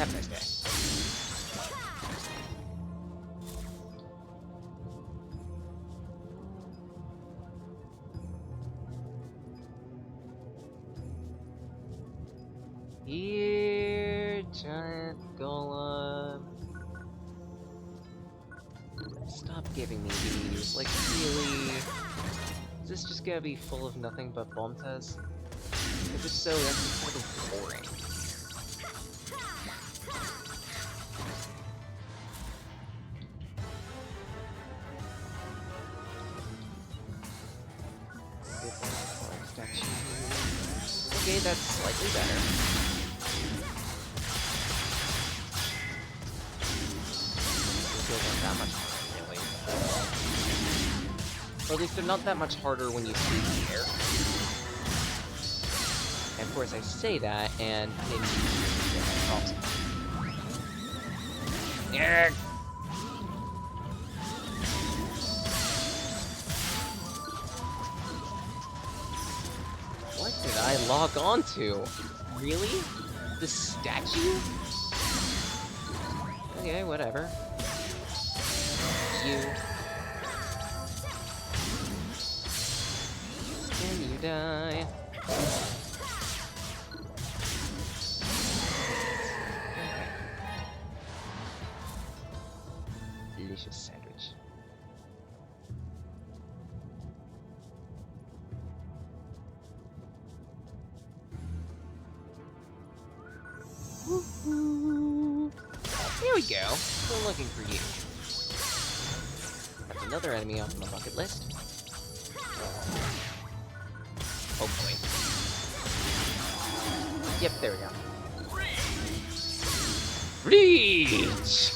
Have a nice day. Here, giant golem. Stop giving me these. Like, really? Is this just gonna be full of nothing but bombtas? If so, that's sort of boring. Okay, that's slightly better. Not that much harder, really. Or at least they're not that much harder when you see the air. And of course I say that, and in yeah. What did I log on to? Really? The statue? Okay, whatever. You. Can you die? Okay. Delicious sandwich. Woohoo! Here we go. Still looking for you. That's another enemy off my bucket list. Hopefully. Yep, there we go. Reach!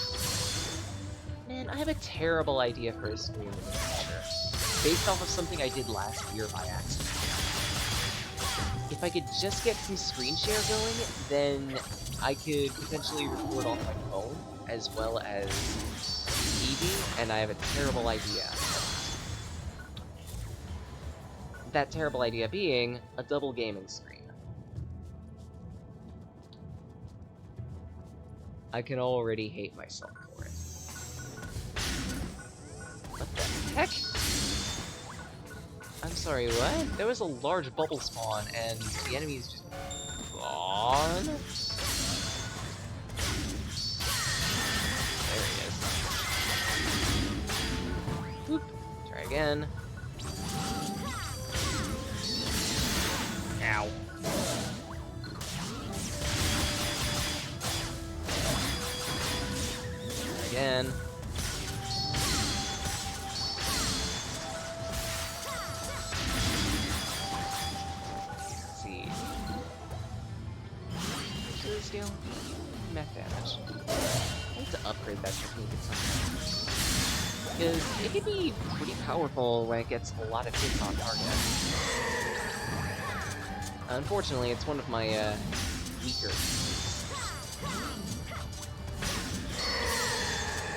Man, I have a terrible idea for a stream in the future. Based off of something I did last year by accident. If I could just get some screen share going, then I could potentially record off my phone, as well as TV, and I have a terrible idea. That terrible idea being a double gaming screen. I can already hate myself for it. What the heck? I'm sorry, what? There was a large bubble spawn, and the enemy's just gone? There he is. Whoop. Try again. Ow. Try again. Deal? Mech damage. I need to upgrade that technique at some point. Because it can be pretty powerful when it gets a lot of hits on target. Unfortunately, it's one of my weaker.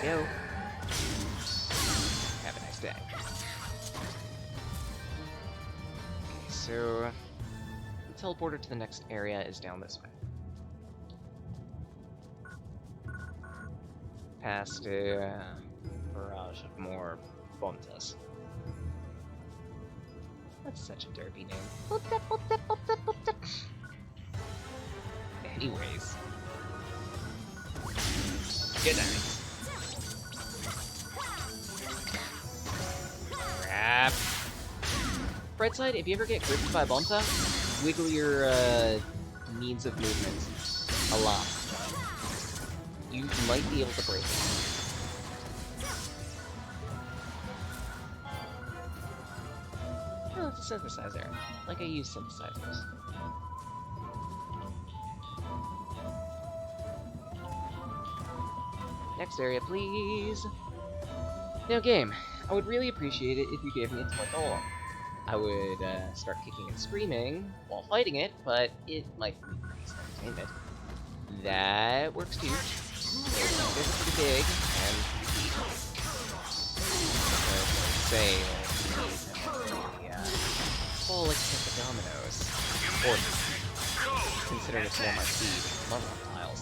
Go. Have a nice day. Okay, so the teleporter to the next area is down this way. Past a barrage of more bombtas. That's such a derpy name. Anyways. Good night. Crap. Bright side, if you ever get gripped by a bombta, wiggle your means of movement a lot. You might be able to break it. Oh, it's a synthesizer. Like I use synthesizers. Next area, please. Now, game, I would really appreciate it if you gave me a toy golem. I would start kicking and screaming while fighting it, but it might be pretty entertainment. That works too. They're pretty big, and say, fall like the dominoes. Or considering it's more my speed, level tiles.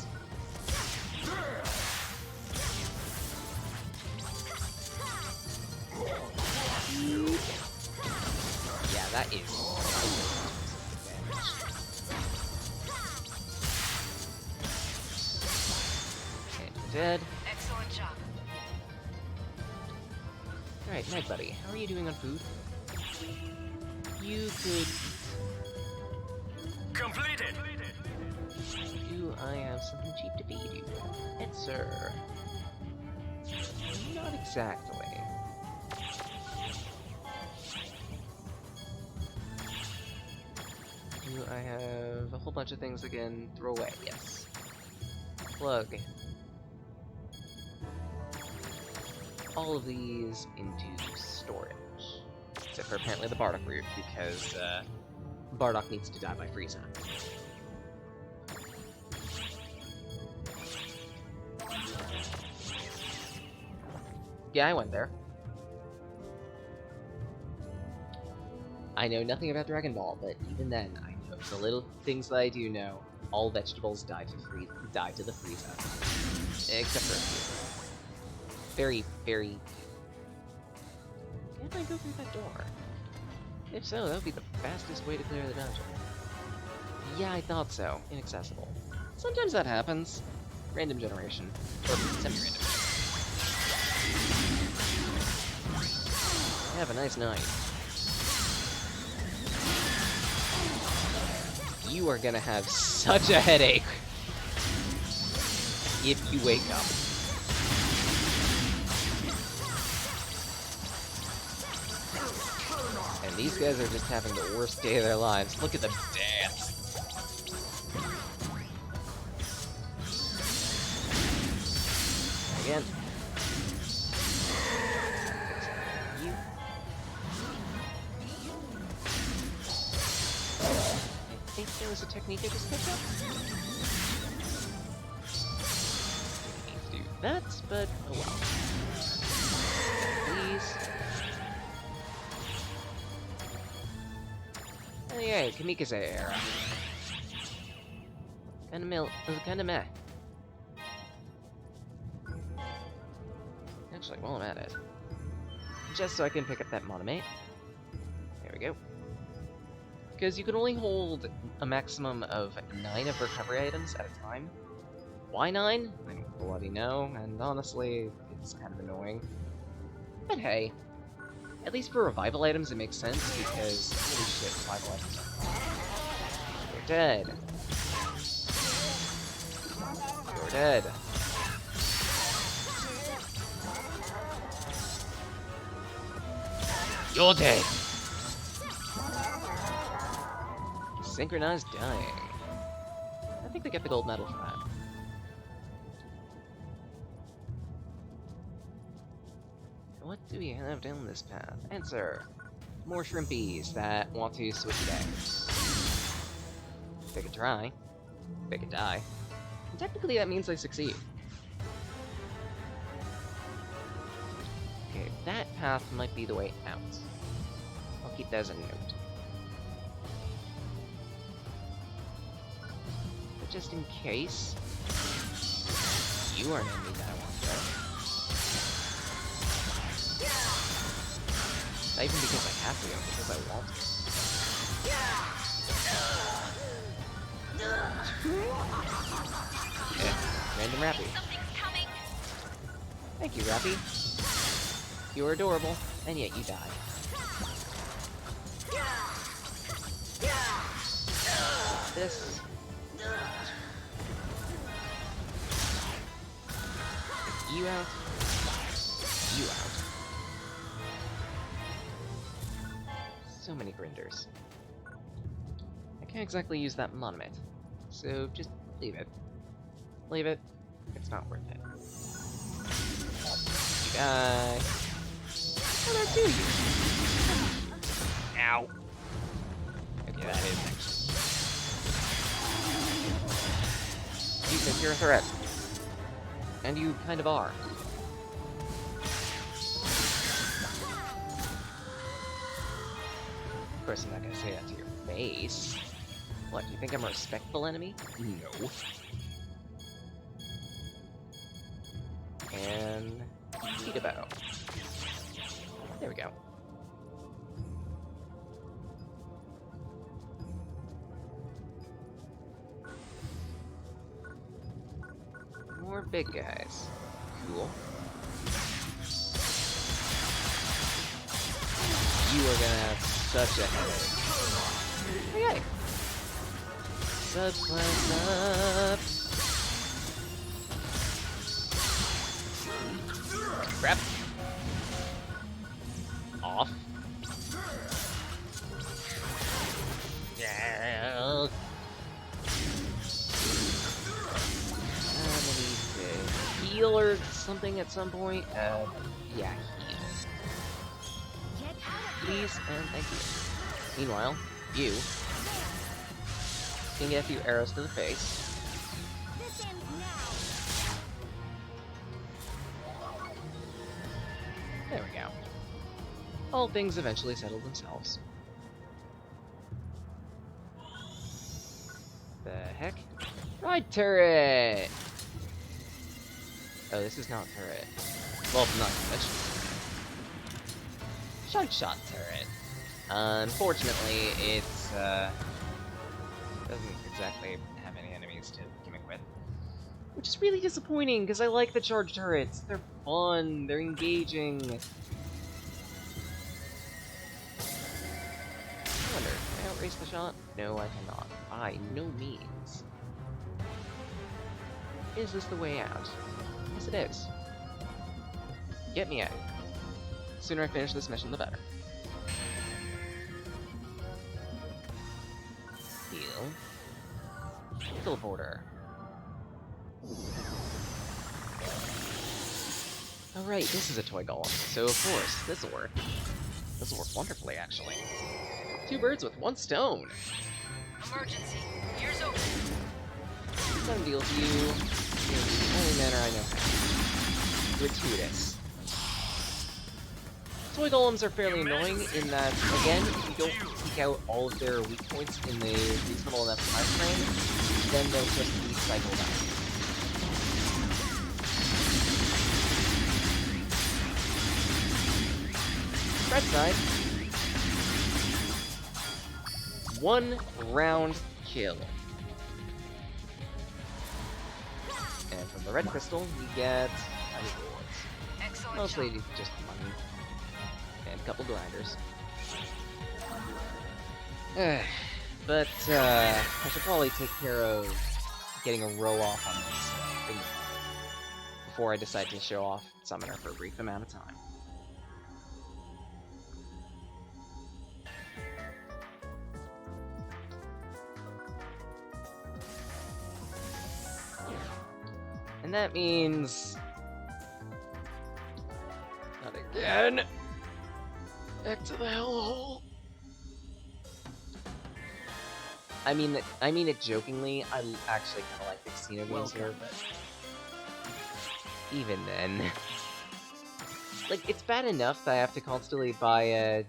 Yeah, that is okay, dead. Excellent job. Alright, night buddy. How are you doing on food? You could... Completed! Do I have something cheap to feed you? Yes, sir. Not exactly. Do I have a whole bunch of things again? Throw away, yes. Plug all of these into storage. Except for apparently the Bardock route, because Bardock needs to die by Frieza. Yeah, I went there. I know nothing about Dragon Ball, but even then, I know the little things that I do know. All vegetables die to the Frieza, except for a few. Very, very. Can I go through that door? If so, that would be the fastest way to clear the dungeon. Yeah, I thought so. Inaccessible. Sometimes that happens. Random generation, or semi-random. Have a nice night. You are gonna have such a headache if you wake up. And these guys are just having the worst day of their lives. Look at them dance. Again. You. I think there was a technique I just picked up. Didn't need to do that, but oh well. Please. Oh yeah, Kamikaze era. Kinda meh. Actually, while I'm at it, just so I can pick up that Monomate. There we go. Because you can only hold a maximum of 9 of recovery items at a time. Why 9? I don't bloody know, and honestly, it's kind of annoying. But hey, at least for revival items it makes sense, because holy shit, revival items are... You're dead. You're dead. You're dead! Synchronized dying. I think they get the gold medal for that. What do we have down this path? Answer. More shrimpies that want to switch gangs. They could try. They could die. And technically that means they succeed. Okay, that path might be the way out. I'll keep that as a note. But just in case, you are an enemy that I want to kill. Not even because I have to, because I want to. Random Rappy. Thank you, Rappy. You're adorable, and yet you die. This. You out. You out. So many grinders. I can't exactly use that monument, so just leave it. Leave it. It's not worth it. You die. Oh, there too, you. Ow. Okay, that is actually. You think you're a threat. And you kind of are. Of course, I'm not gonna say that to your face. What, do you think I'm a respectful enemy? No. And Peekaboo. There we go. More big guys. Cool. You are gonna have such a headache. Okay. Subclass up. Crap. Off. Yeah. Heal or something at some point. Yeah, heal. Please and thank you. Meanwhile, you can get a few arrows to the face. There we go. All things eventually settle themselves. The heck? Right turret! Oh, this is not turret. Well, not much. Shot turret. Unfortunately, it's, doesn't exactly have any enemies to gimmick with. Which is really disappointing, because I like the charge turrets. They're fun, they're engaging. I wonder, can I outrace the shot? No, I cannot. By no means. Is this the way out? Yes, it is. Get me out. The sooner I finish this mission, the better. Heal. Teleporter. Oh right, this is a toy golem, so of course, this'll work. This'll work wonderfully, actually. 2 birds with 1 stone! Emergency! Ears open! Some deal to you in the only manner I know how. Gratuitous. Toy golems are fairly annoying in that, again, if you don't seek out all of their weak points in the reasonable enough time frame, then they'll just be cycled out. Red side. 1 round kill. And from the red crystal, we get rewards. Mostly just money. And a couple grinders. But, I should probably take care of getting a row off on this thing before I decide to show off Summoner for a brief amount of time. And that means... Not again! Back to the hellhole! I mean it jokingly. I actually kind of like the casino games here, but... Even then... Like, it's bad enough that I have to constantly buy,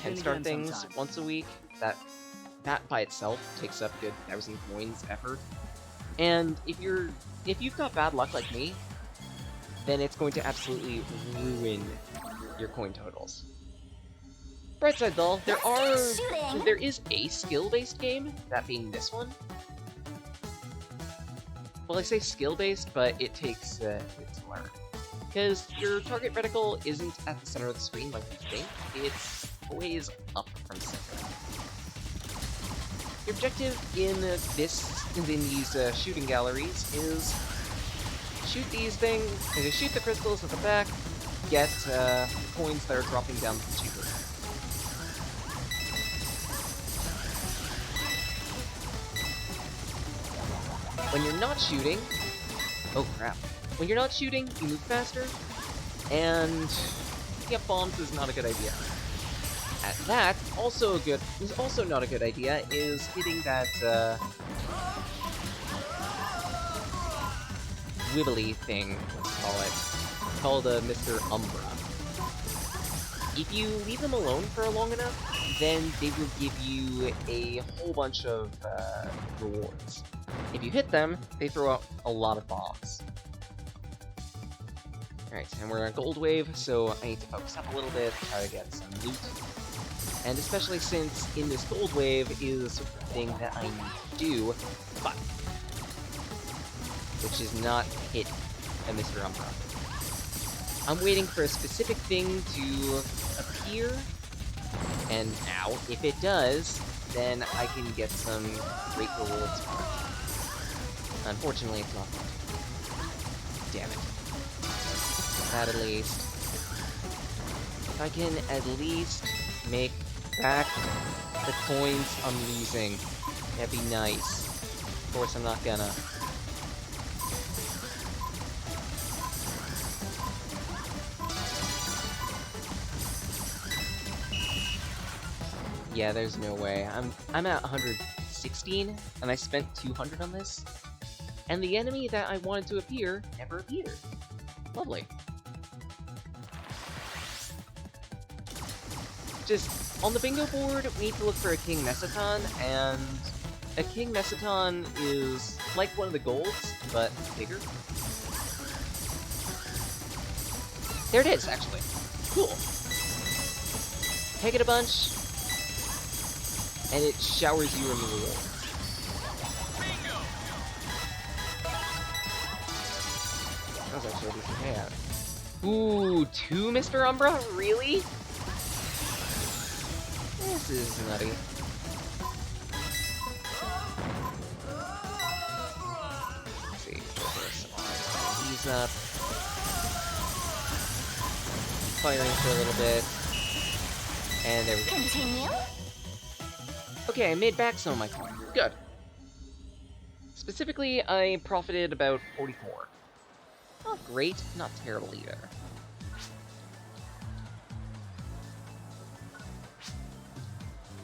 10 star things once a week. That by itself takes up a good 1,000 coins effort. And if you've got bad luck like me, then it's going to absolutely ruin your coin totals. Bright side though, there is a skill-based game, that being this one. Well, I say skill-based, but it takes to learn. Because your target reticle isn't at the center of the screen like you think, it's always up from center. Your objective in these shooting galleries is shoot these things, shoot the crystals at the back, get coins that are dropping down the tube. When you're not shooting, oh crap! When you're not shooting, you move faster, and get bombs is not a good idea. At that, also not a good idea is hitting that wibbly thing, let's call it, called Mr. Umbra. If you leave them alone for long enough, then they will give you a whole bunch of rewards. If you hit them, they throw out a lot of bombs. Alright, and we're on Gold Wave, so I need to focus up a little bit, try to get some loot. And especially since in this Gold Wave is the sort of thing that I need to do, but which is not hit a Mr. Umbra. I'm waiting for a specific thing to appear, and now, if it does, then I can get some great rewards for it. Unfortunately, it's not. Damn it. That at least. If I can at least make back the coins I'm losing, that'd be nice. Of course, I'm not gonna. Yeah, there's no way. I'm at 116, and I spent 200 on this, and the enemy that I wanted to appear never appeared. Lovely. Just, on the bingo board, we need to look for a King Messaton, and a King Messaton is like one of the golds, but bigger. There it is, actually. Cool. Take it a bunch, and it showers you in rewards. That was actually a decent payout. Ooh, 2 Mr. Umbra? Really? This is nutty. Let's see. He's up. Firing for a little bit. And there we go. Continue. Okay, I made back some of my coins. Good. Specifically, I profited about 44. Not great, not terrible either.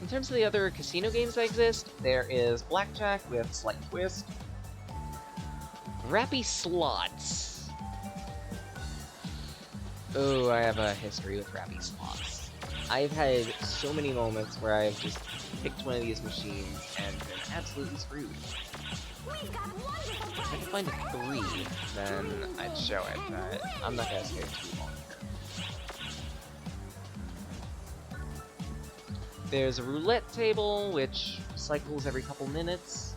In terms of the other casino games that exist, there is Blackjack with Slight Twist, Rappy Slots. Oh, I have a history with Rappy Slots. I've had so many moments where I've just picked one of these machines and been absolutely screwed. If I could find a 3, then I'd show it, but I'm not gonna stay too long here. There's a roulette table, which cycles every couple minutes.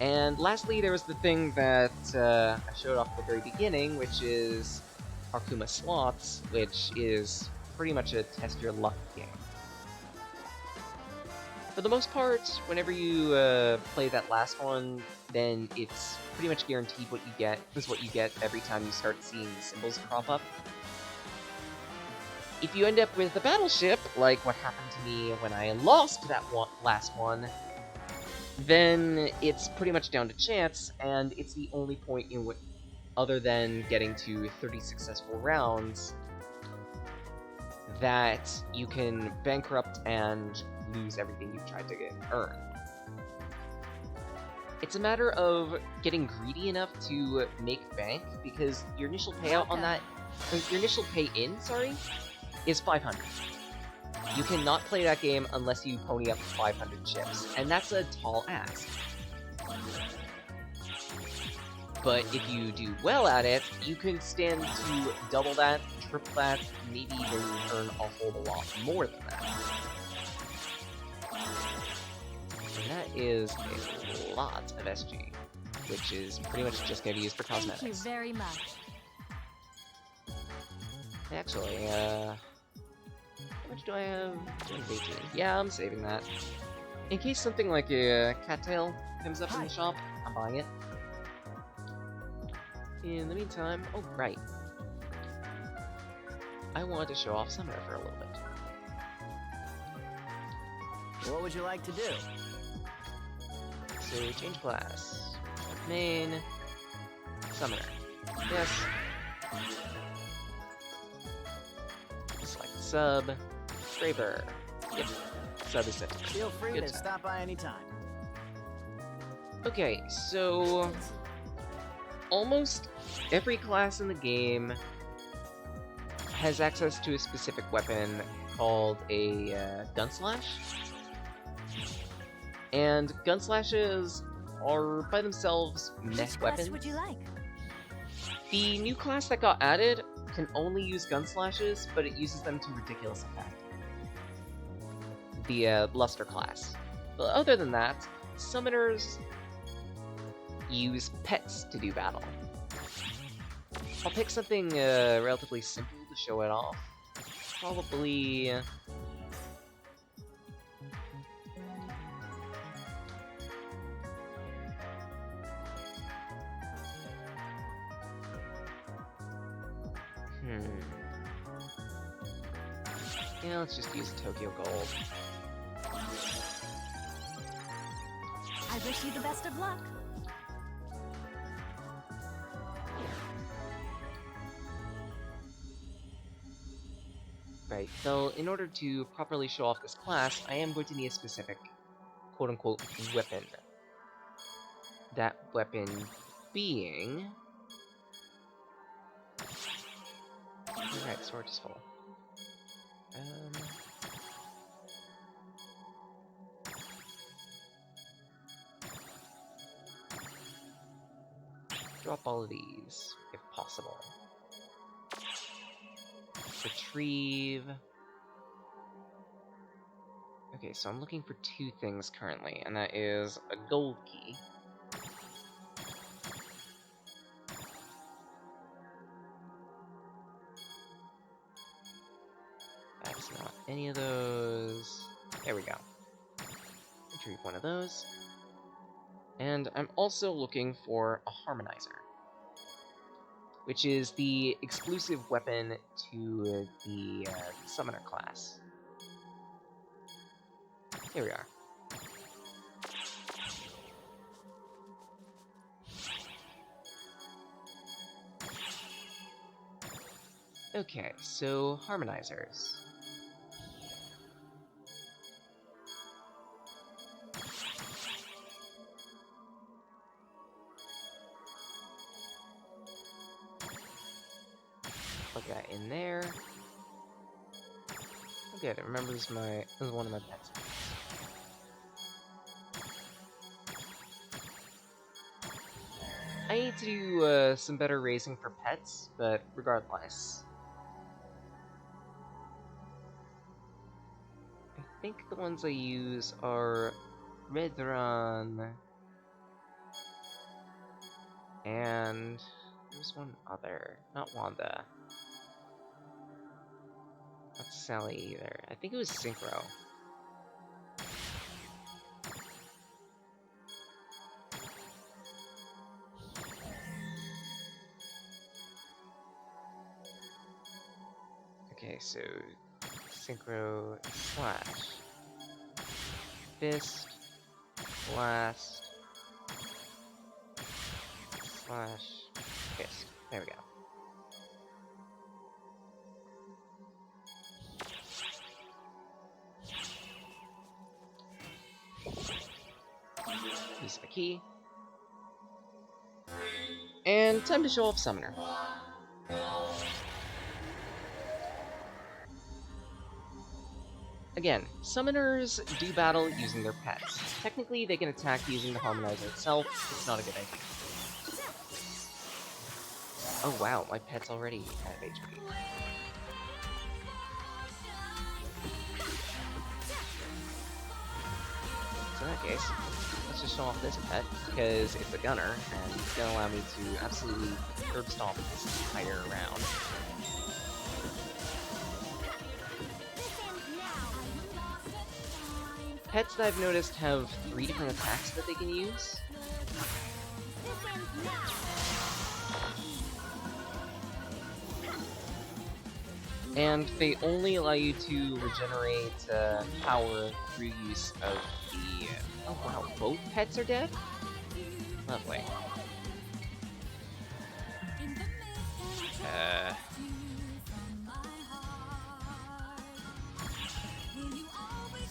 And lastly, there was the thing that I showed off at the very beginning, which is Arkuma Slots, which is pretty much a test your luck game. For the most part, whenever you play that last one, then it's pretty much guaranteed what you get. This is what you get every time you start seeing symbols crop up. If you end up with a battleship, like what happened to me when I lost that last one, then it's pretty much down to chance, and it's the only point in which, other than getting to 30 successful rounds, that you can bankrupt and lose everything you've tried to earn. It's a matter of getting greedy enough to make bank, because your initial payout on that, your initial pay-in, is 500. You cannot play that game unless you pony up 500 chips, and that's a tall ask. But if you do well at it, you can stand to double that, triple that, maybe even earn a whole lot more than that. And that is a lot of SG, which is pretty much just going to be used for cosmetics. Thank you very much. Actually, how much do I have? 18. Yeah, I'm saving that. In case something like a cattail comes up in the shop, I'm buying it. In the meantime, oh right. I wanted to show off Summoner for a little bit. What would you like to do? So, change class. Main. Summoner. Yes. Select sub. Scraper. Yep. Sub is set. Feel free Good to time. stop by anytime. Okay, so almost every class in the game has access to a specific weapon called a gunslash. And gunslashes are by themselves mech Which weapons. class would you like? The new class that got added can only use gun slashes, but it uses them to ridiculous effect. The Luster class. But other than that, summoners use pets to do battle. I'll pick something relatively simple to show it off. Probably... Yeah, let's just use Tokyo Gold. I wish you the best of luck. Right, so in order to properly show off this class, I am going to need a specific quote-unquote weapon. That weapon being... Alright, storage is full. Drop all of these, if possible. Retrieve. Okay, so I'm looking for two things currently, and that is a gold key. That's not any of those. There we go. Retrieve one of those. And I'm also looking for a harmonizer, which is the exclusive weapon to the summoner class. Here we are. Okay, so harmonizers. Plug that in there. Okay, it remembers one of my pets. I need to do some better raising for pets, but regardless. I think the ones I use are Redrun and there's one other, not Wanda. Not Sally either. I think it was Synchro. Okay, so Synchro slash Fist Blast slash Fist. There we go. Use my key. And time to show off Summoner. Again, summoners do battle using their pets. Technically, they can attack using the harmonizer itself. It's not a good idea. Oh wow, my pet's already out of HP. So in that case, let's just show off this pet, because it's a gunner, and it's going to allow me to absolutely curb stomp this entire round. Pets that I've noticed have 3 different attacks that they can use. And they only allow you to regenerate power through use of the... Oh wow, both pets are dead? Lovely.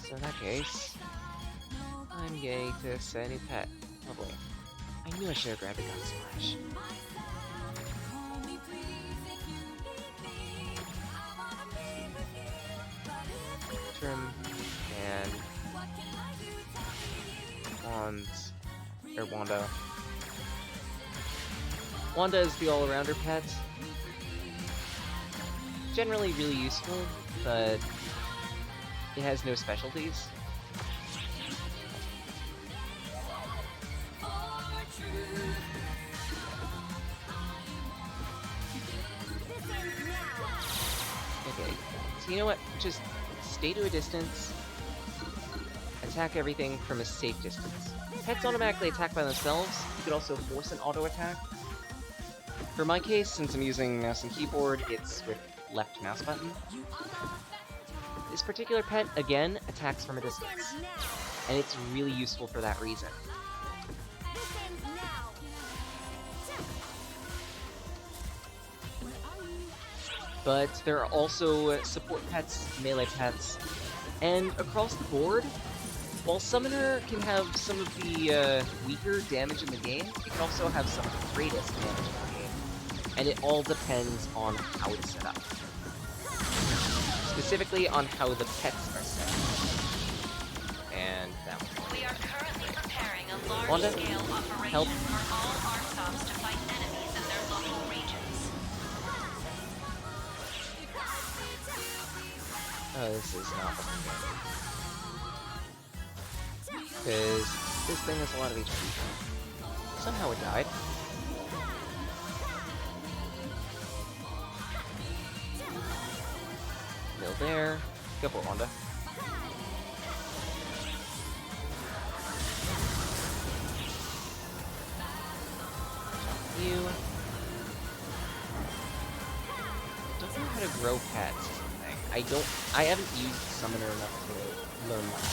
So in that case, I'm going to set a new pet. Lovely. I knew I should have grabbed a gun slash. Trim and Wanda. Wanda is the all-arounder pet. Generally really useful, but it has no specialties. Okay, so you know what? Just stay to a distance. Attack everything from a safe distance. Pets automatically attack by themselves. You could also force an auto attack. For my case, since I'm using mouse and keyboard, it's with left mouse button. This particular pet, again, attacks from a distance. And it's really useful for that reason. But there are also support pets, melee pets, and across the board, while Summoner can have some of the weaker damage in the game, it can also have some of the greatest damage in the game. And it all depends on how it's set up. Specifically on how the pets are set up. And that one. We are currently preparing a Wanda, large-scale operation help. for all Arstops to fight enemies in their local regions. Oh, this is not looking good. Because this thing has a lot of HP. Somehow it died. Still there. Go for it, Wanda. You. Don't know how to grow pets or something. I haven't used Summoner enough to learn much.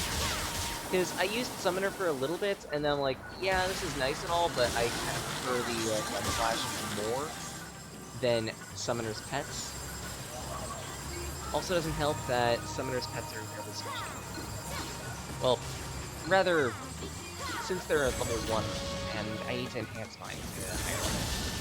Because I used Summoner for a little bit, and then I'm like, yeah, this is nice and all, but I kind of prefer the Gun Flash more than Summoner's pets. Also doesn't help that Summoner's pets are really squishy. Well, rather, since they're at level 1, and I need to enhance mine to a higher level.